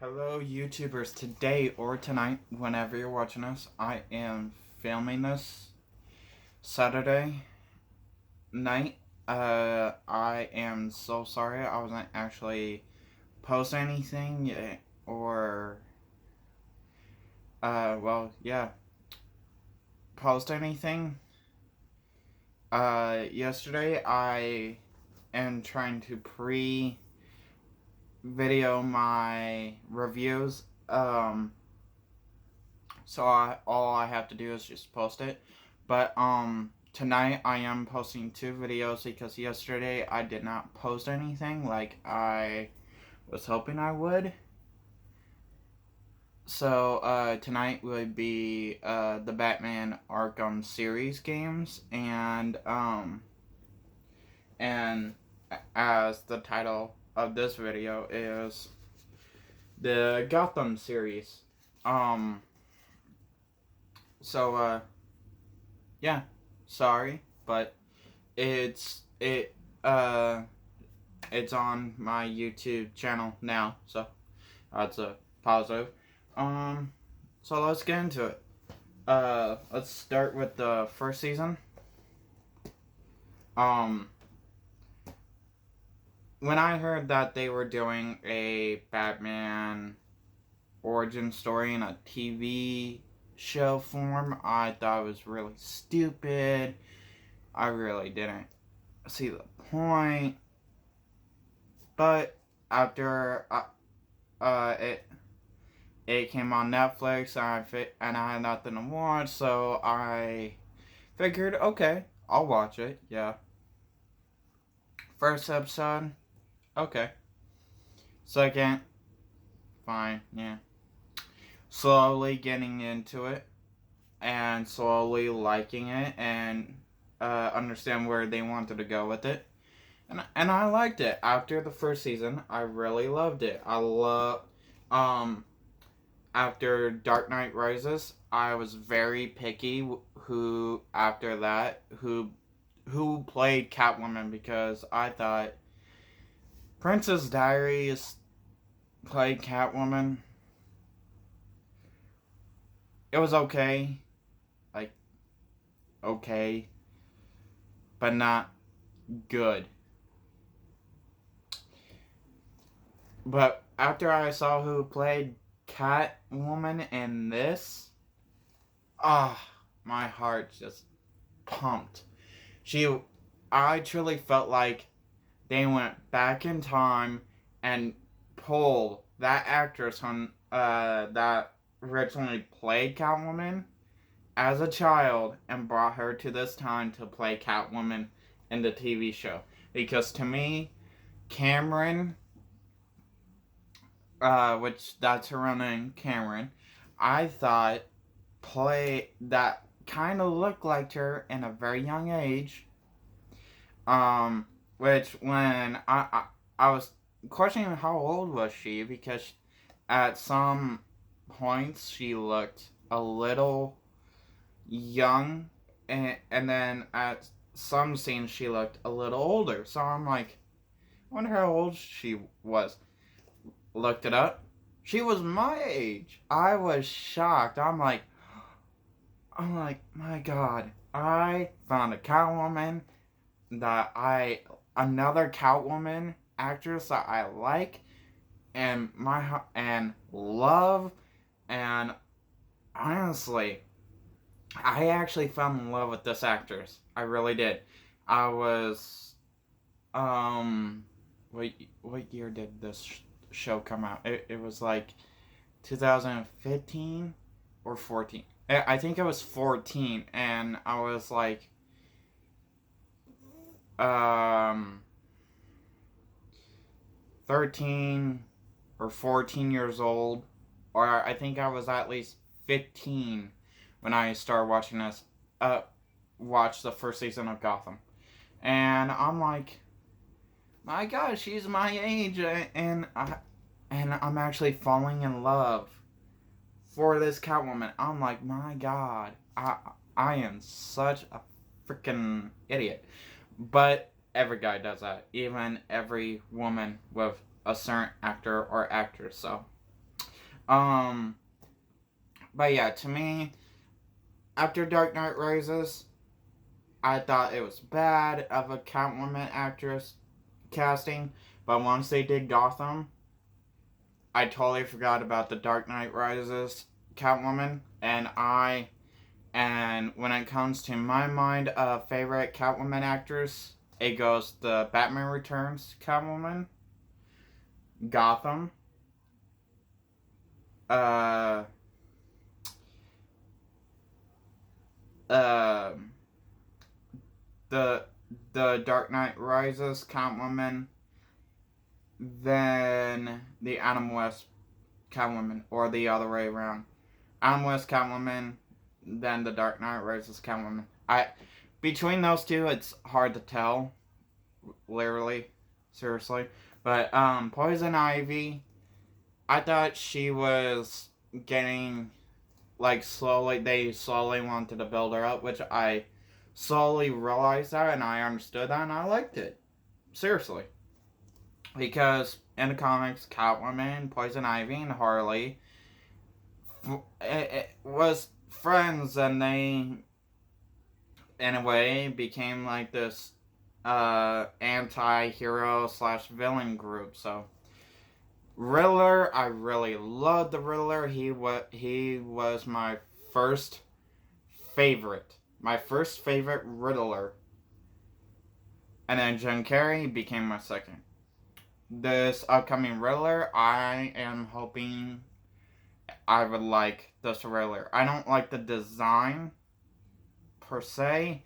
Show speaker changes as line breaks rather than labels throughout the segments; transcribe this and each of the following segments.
Hello, YouTubers. Today or tonight, whenever you're watching this, I am filming this Saturday night. I am so sorry I wasn't actually post anything or, post anything. Yesterday I am trying to video my reviews. So all I have to do is just post it. But tonight I am posting 2 videos because yesterday I did not post anything like I was hoping I would. So tonight would be the Batman Arkham series games, and as the title of this video is the Gotham series. Yeah, sorry, but it's on my YouTube channel now, so that's a positive. So let's get into it. Let's start with the first season. When I heard that they were doing a Batman origin story in a TV show form, I thought it was really stupid. I really didn't see the point. But after it came on Netflix and I had nothing to watch, so I figured, okay, I'll watch it. Yeah. First episode, okay. Second, fine, yeah. Slowly getting into it and slowly liking it and understand where they wanted to go with it. And I liked it. After the first season, I really loved it. After Dark Knight Rises, I was very picky who played Catwoman, because I thought Princess Diaries played Catwoman. It was okay. Okay. But not good. But after I saw who played Catwoman in this, my heart just pumped. I truly felt like they went back in time and pulled that actress that originally played Catwoman as a child and brought her to this time to play Catwoman in the TV show. Because to me, Cameron, which that's her real name, Cameron, I thought that kind of looked like her in a very young age. Which when I was questioning how old was she, because at some points she looked a little young, and then at some scenes she looked a little older. So I'm like, I wonder how old she was. Looked it up. She was my age. I was shocked. I'm like, my God. I found a Catwoman another Catwoman actress that I like and love, and honestly, I actually fell in love with this actress. I really did. I was what year did this show come out? It was like 2015 or 14. I think it was 14, and I was like 13 or 14 years old, or I think I was at least 15 when I started watch the first season of Gotham. And I'm like, my God, she's my age, and I'm actually falling in love for this Catwoman. I'm like, my God, I am such a freaking idiot. But every guy does that, even every woman with a certain actor or actress. So Um, but yeah, to me, after Dark Knight Rises, I thought it was bad of a Catwoman actress casting, but once they did Gotham, I totally forgot about the Dark Knight Rises Catwoman, and when it comes to my mind, favorite Catwoman actress, it goes the Batman Returns Catwoman, Gotham, uh, uh, the Dark Knight Rises Catwoman, then the Adam West Catwoman, or the other way around. Adam West Catwoman, then the Dark Knight Rises Catwoman. Between those two, it's hard to tell, literally, seriously. But Poison Ivy, I thought she was getting like slowly. They slowly wanted to build her up, which I slowly realized that, and I understood that, and I liked it. Seriously, because in the comics, Catwoman, Poison Ivy, and Harley it was friends, and they, in a way, became like this anti-hero slash villain group. So Riddler, I really loved the Riddler. He was my first favorite. My first favorite Riddler. And then Jim Carrey became my second. This upcoming Riddler, I am hoping I would like this Riddler. I don't like the design per se,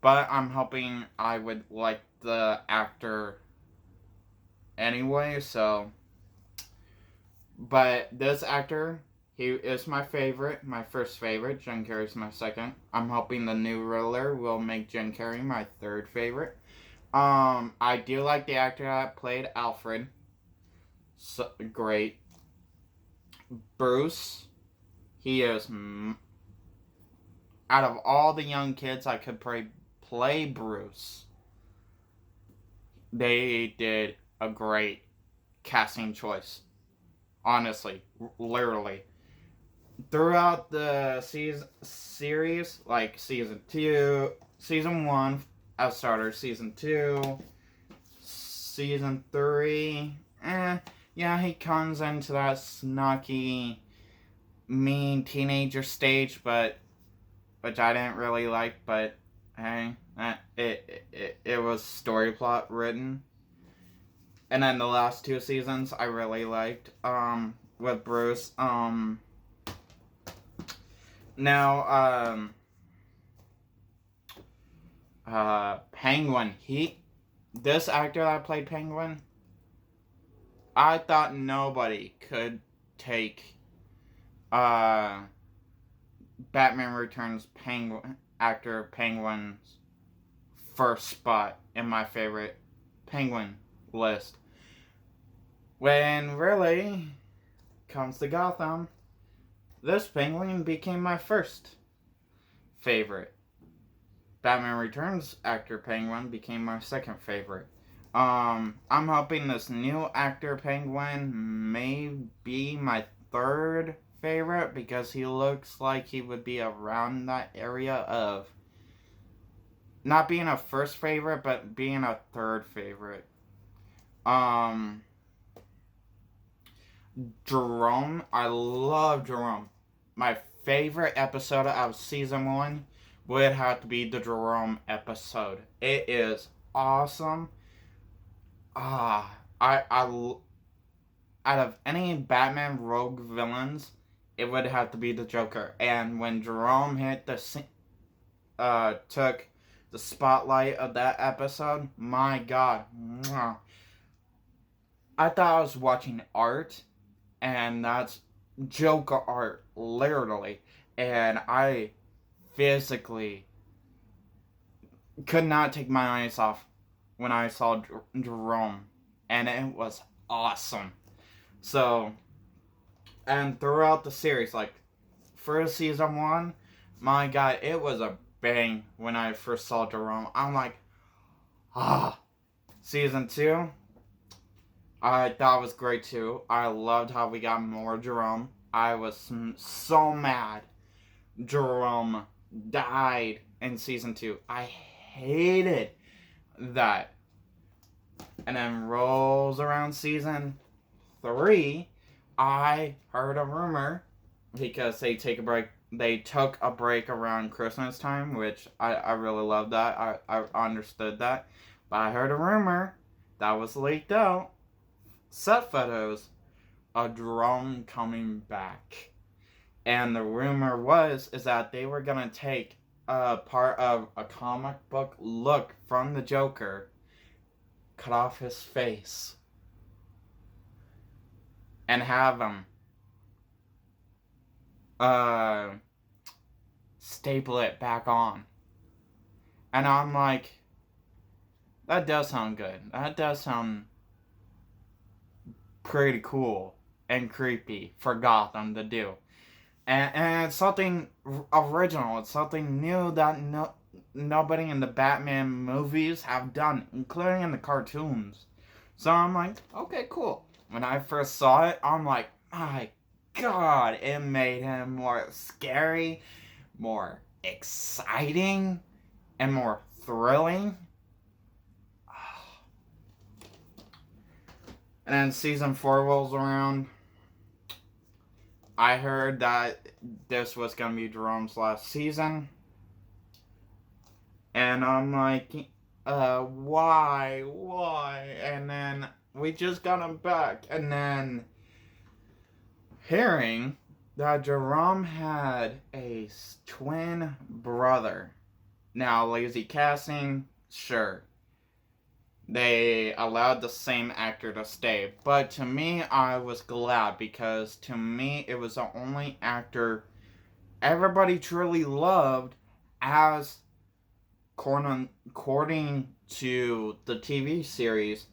but I'm hoping I would like the actor anyway, so. But this actor, he is my favorite, my first favorite. Jim Carrey's my second. I'm hoping the new Riddler will make Jim Carrey my third favorite. I do like the actor that played Alfred. So, great. Bruce, he is, out of all the young kids I could play Bruce, they did a great casting choice. Honestly, literally. Throughout the series, like season 1 as starter, season 2, season 3, yeah, he comes into that snarky, mean teenager stage, but which I didn't really like, but hey, it was story plot written. And then the last 2 seasons I really liked, with Bruce. Now, Penguin, this actor that played Penguin, I thought nobody could take, Batman Returns Penguin's first spot in my favorite Penguin list. When really comes to Gotham, this Penguin became my first favorite. Batman Returns actor Penguin became my second favorite. I'm hoping this new actor Penguin may be my third favorite, because he looks like he would be around that area of not being a first favorite, but being a third favorite. Jerome, I love Jerome. My favorite episode of season 1 would have to be the Jerome episode. It is awesome. I out of any Batman rogue villains, it would have to be the Joker. And when Jerome hit took the spotlight of that episode, my God, I thought I was watching art, and that's Joker art, literally. And I physically could not take my eyes off when I saw Jerome, and it was awesome. So, and throughout the series, like first season 1, my God, it was a bang when I first saw Jerome. I'm like, season 2, I thought it was great too. I loved how we got more Jerome. I was so mad Jerome died in season 2. I hated that. And then rolls around season 3, I heard a rumor because they took a break around Christmas time, which I really loved that. I understood that. But I heard a rumor that was leaked out. Set photos of Jerome coming back. And the rumor is that they were gonna take a part of a comic book look from the Joker, cut off his face, and have him staple it back on. And I'm like, that does sound good. That does sound pretty cool and creepy for Gotham to do. And it's something original. It's something new that nobody in the Batman movies have done, including in the cartoons. So I'm like, okay, cool. When I first saw it, I'm like, my God, it made him more scary, more exciting, and more thrilling. And then season 4 rolls around. I heard that this was going to be Jerome's last season. And I'm like, why? And then we just got him back. And then hearing that Jerome had a twin brother. Now, lazy casting, sure. They allowed the same actor to stay. But to me, I was glad because to me, it was the only actor everybody truly loved as, according to the TV series,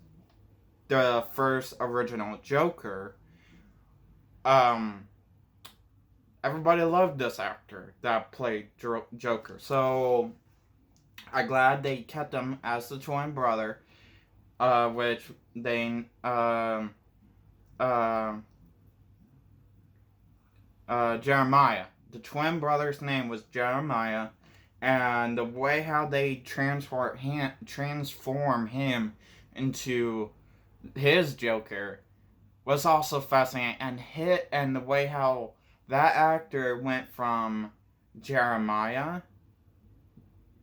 the first original Joker. Everybody loved this actor that played Joker. So, I'm glad they kept him as the twin brother. Which they Jeremiah. The twin brother's name was Jeremiah, and the way how they transform him into his Joker was also fascinating, and the way how that actor went from Jeremiah,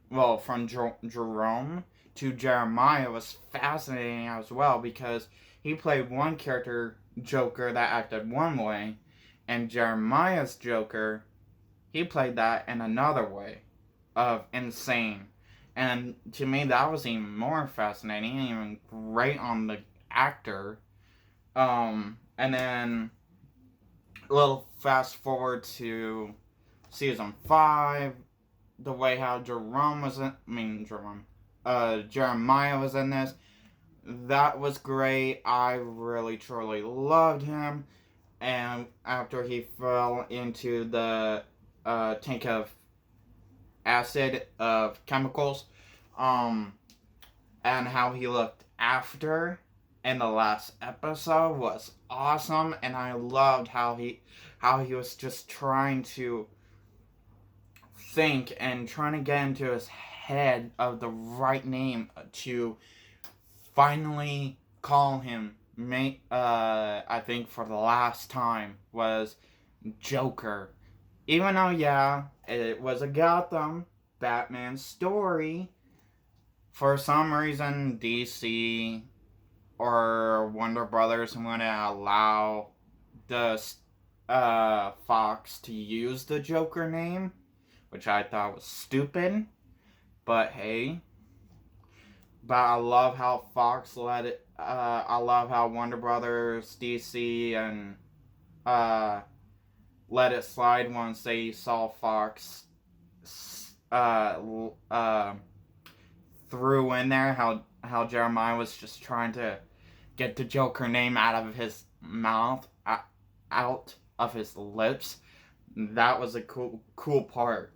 from Jerome to Jeremiah was fascinating as well, because he played one character, Joker, that acted one way, and Jeremiah's Joker, he played that in another way of insane. And to me, that was even more fascinating and even great on the actor. And then a little fast forward to season 5, the way how Jeremiah was in this, that was great. I really truly loved him. And after he fell into the tank of acid of chemicals, and how he looked after in the last episode was awesome. And I loved how he was just trying to think and trying to get into his head of the right name to finally call him, I think for the last time, was Joker. Even though, yeah, it was a Gotham Batman story, for some reason DC or Warner Brothers want to allow the Fox to use the Joker name, which I thought was stupid. But hey, I love how Fox let it. I love how Warner Brothers, DC, and let it slide once they saw Fox threw in there how Jeremiah was just trying to get the Joker name out of his mouth, out of his lips. That was a cool part.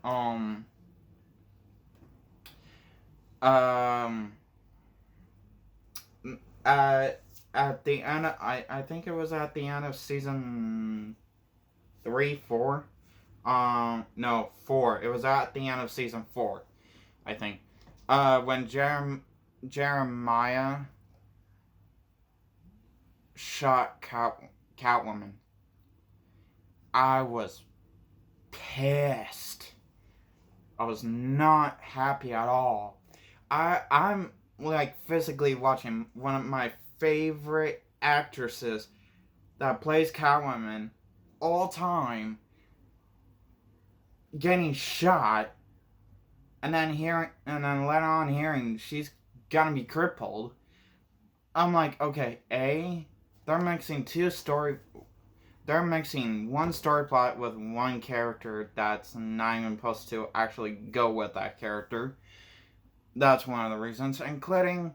at the end. I think it was at the end of season 3, 4. No, 4. It was at the end of season 4, I think. When Jeremiah shot Catwoman, I was pissed. I was not happy at all. I'm like physically watching one of my favorite actresses that plays Catwoman all time getting shot, and then later on hearing she's gonna be crippled. I'm like, okay, they're mixing one story plot with one character that's not even supposed to actually go with that character. That's one of the reasons, including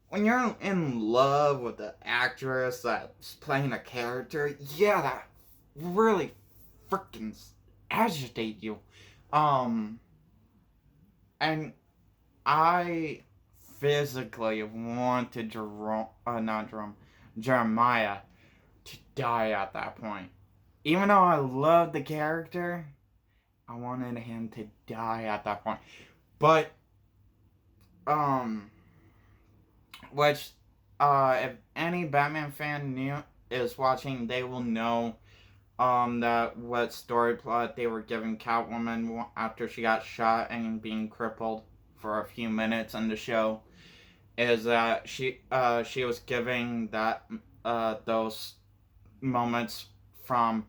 when you're in love with the actress that's playing a character, yeah, that really freaking agitate you. And I physically wanted Jeremiah to die at that point. Even though I loved the character, I wanted him to die at that point. But, which, if any Batman fan is watching, they will know, that what story plot they were giving Catwoman after she got shot and being crippled for a few minutes in the show, is that she was giving those moments from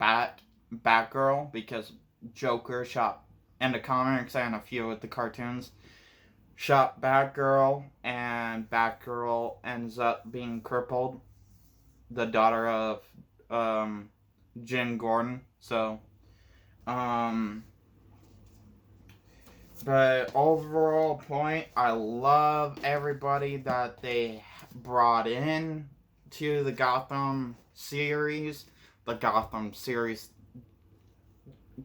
Batgirl, because Joker shot in the comics and a few of the cartoons shot Batgirl, and Batgirl ends up being crippled, the daughter of Jim Gordon. So, but overall point, I love everybody that they brought in to the Gotham series. The Gotham series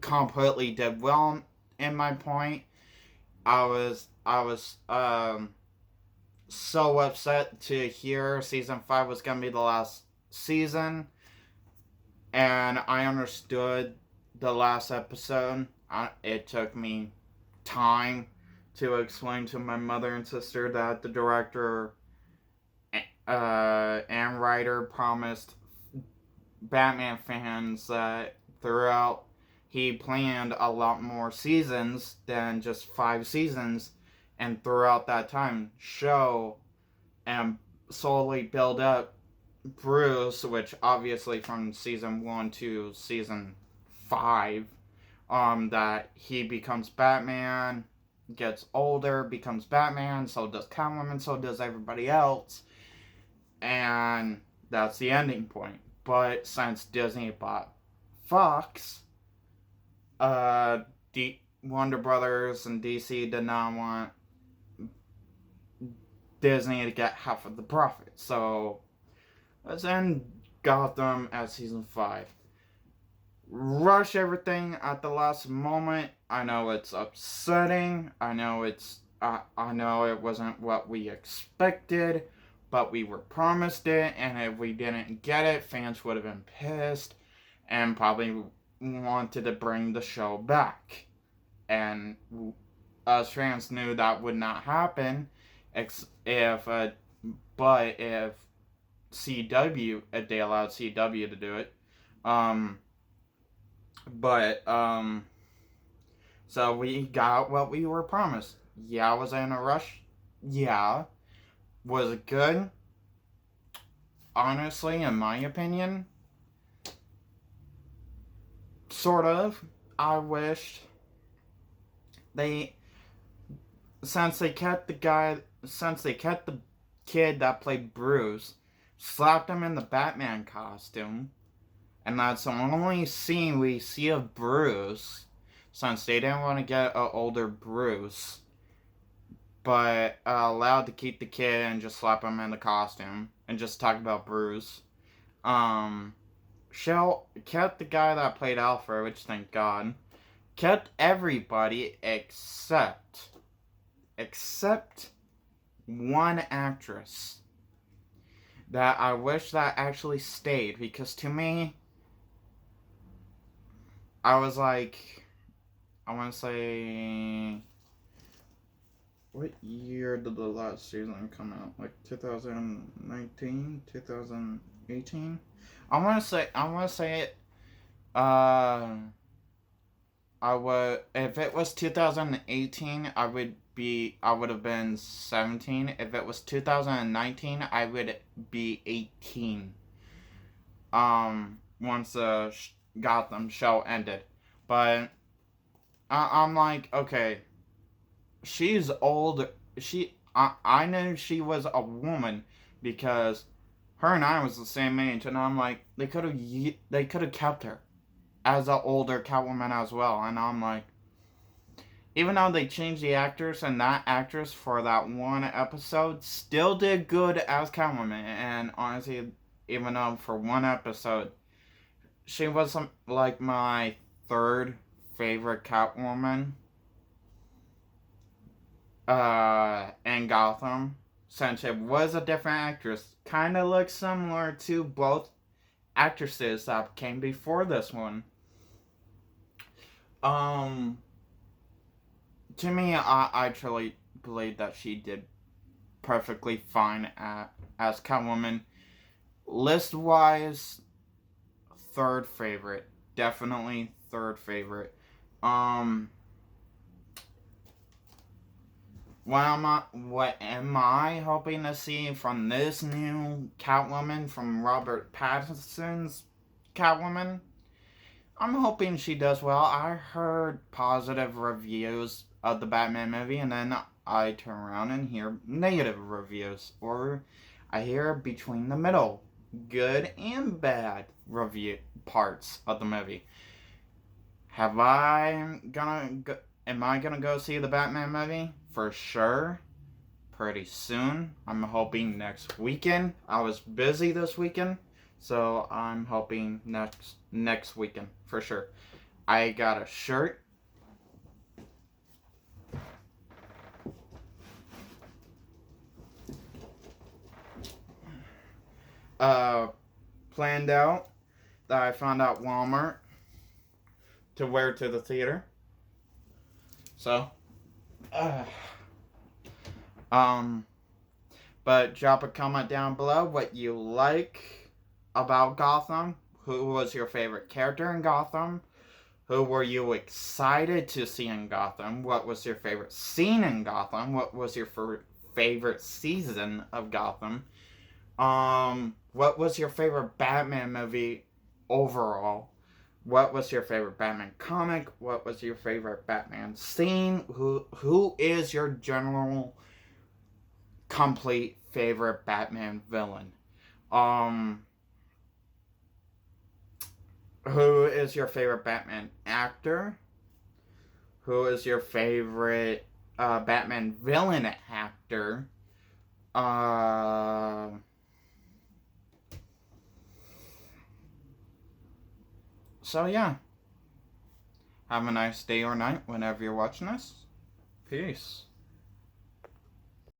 completely did well in my point. I was so upset to hear season 5 was gonna be the last season, and I understood the last episode. It took me time to explain to my mother and sister that the director and writer promised Batman fans that throughout he planned a lot more seasons than just 5 seasons, and throughout that time show and slowly build up Bruce, which obviously from season 1 to season 5, that he becomes Batman, gets older, becomes Batman, so does Catwoman, so does everybody else, and that's the ending point. But since Disney bought Fox, Warner Brothers and DC did not want Disney to get half of the profit, so let's end Gotham at season 5. Rush everything at the last moment. I know it's upsetting. I know it wasn't what we expected, but we were promised it, and if we didn't get it, fans would have been pissed and probably wanted to bring the show back. And us fans knew that would not happen if CW, if they allowed CW to do it. So we got what we were promised. Yeah, was I in a rush? Yeah. Was it good? Honestly, in my opinion, sort of. I wished since they kept the kid that played Bruce, slapped him in the Batman costume, and that's the only scene we see of Bruce, since they didn't want to get an older Bruce, but allowed to keep the kid and just slap him in the costume and just talk about Bruce. Shell kept the guy that played Alfred, which thank God. Kept everybody except one actress. that I wish that actually stayed, because to me, I was like, I want to say, what year did the last season come out? Like 2019, 2018? I want to say it, uh, I would, if it was 2018, I would have been 17. If it was 2019, I would be 18. Once the Gotham show ended. But I'm like, okay, she's old. I knew she was a woman because her and I was the same age, and I'm like, they could have kept her as an older Catwoman as well, and I'm like, even though they changed the actors, and that actress for that one episode still did good as Catwoman, and honestly, even though for one episode she was like my third favorite Catwoman in Gotham, since it was a different actress. Kind of looks similar to both actresses that came before this one. Um, to me, I truly believe that she did perfectly fine as Catwoman. List wise, third favorite. Definitely third favorite. Um, what am I hoping to see from this new Catwoman, from Robert Pattinson's Catwoman? I'm hoping she does well. I heard positive reviews of the Batman movie, and then I turn around and hear negative reviews, or I hear between the middle, good and bad review parts of the movie. Am I gonna go see the Batman movie? For sure. Pretty soon. I'm hoping next weekend. I was busy this weekend, so I'm hoping next weekend for sure. I got a shirt. Uh Planned out that I found at Walmart to wear to the theater. So, uh, um, but drop a comment down below what you like about Gotham. Who was your favorite character in Gotham? Who were you excited to see in Gotham? What was your favorite scene in Gotham? What was your favorite season of Gotham? What was your favorite Batman movie overall? What was your favorite Batman comic? What was your favorite Batman scene? Who is your general complete favorite Batman villain? Um who is your favorite Batman actor? Who is your favorite Batman villain actor? So yeah. Have a nice day or night whenever you're watching this. Peace.